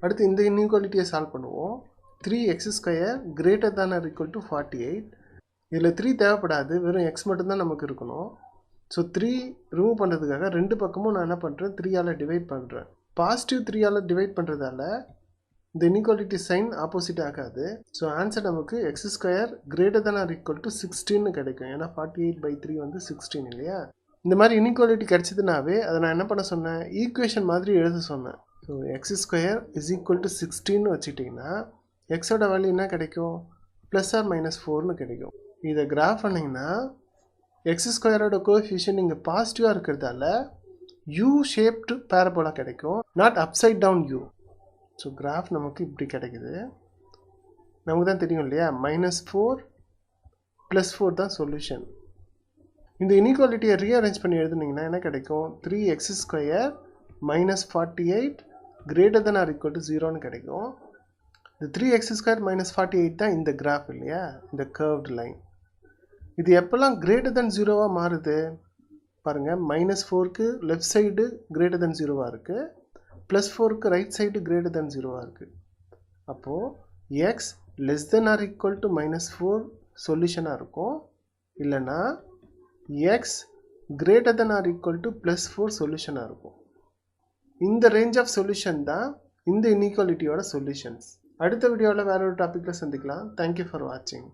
அடுத்து இந்த இன்இக்வாலிட்டியை சால்வ் பண்ணுவோம். 3x² greater than or equal to 48. இதில் 3 தேவைப்படாது, வெறும் x மட்டும்தான் நமக்கு இருக்கணும். ஸோ 3 ரிமூவ் பண்ணுறதுக்காக ரெண்டு பக்கமும் நான் என்ன பண்ணுறேன், 3ஆல் டிவைட் பண்ணுறேன். பாசிட்டிவ் 3ஆல் டிவைட் பண்ணுறதால இந்த இன்இக்வாலிட்டி சைன் ஆப்போசிட் ஆகாது. ஸோ ஆன்சர் நமக்கு x² greater than or equal to 16 கிடைக்கும். ஏன்னா 48/3 வந்து 16 இல்லையா. இந்த மாதிரி இன்இக்வாலிட்டி கிடைச்சதுனாவே அதை நான் என்ன பண்ண சொன்னேன், ஈக்குவேஷன் மாதிரி எழுத சொன்னேன். So x² is equal to 16 வச்சுக்கிட்டிங்கன்னா எக்ஸோட வேல்யூ என்ன கிடைக்கும், +or-4ன்னு கிடைக்கும். இதை கிராஃப் பண்ணிங்கன்னா x² கோஎஃபிஷியன்ட் இங்கே பாசிட்டிவாக இருக்கிறதால யூ ஷேப்டு பேரபோலா கிடைக்கும், not upside down U. So graph நமக்கு இப்படி கிடைக்குது. நமக்கு தான் தெரியும் இல்லையா, -4 +4 தான் சொல்யூஷன். இந்த இன்இக்வாலிட்டியை ரீஅரேஞ்ச் பண்ணி எழுதுனீங்கன்னா என்ன கிடைக்கும், 3x² - 48 greater than or equal to 0ன்னு கிடைக்கும். இந்த 3x² - 48 தான் இந்த கிராஃப் இல்லையா, இந்த கர்வ்டு லைன். இது எப்போல்லாம் greater than 0வாக மாறுது பாருங்கள், -4க்கு லெஃப்ட் சைடு greater than 0வாக இருக்குது, +4க்கு ரைட் சைடு greater than 0வாக இருக்குது. அப்போது x less than or equal to -4 சொல்யூஷனாக இருக்கும், இல்லைன்னா x greater than or equal to +4 சொல்யூஷனாக இருக்கும். இந்த ரேஞ்ச் ஆஃப் சொல்யூஷன் தான் இந்த இன்இக்வாலிட்டியோட சொல்யூஷன்ஸ். அடுத்த வீடியோவில் வேற ஒரு டாப்பிக்கில் சந்திக்கலாம். தேங்க்யூ ஃபார் வாட்சிங்.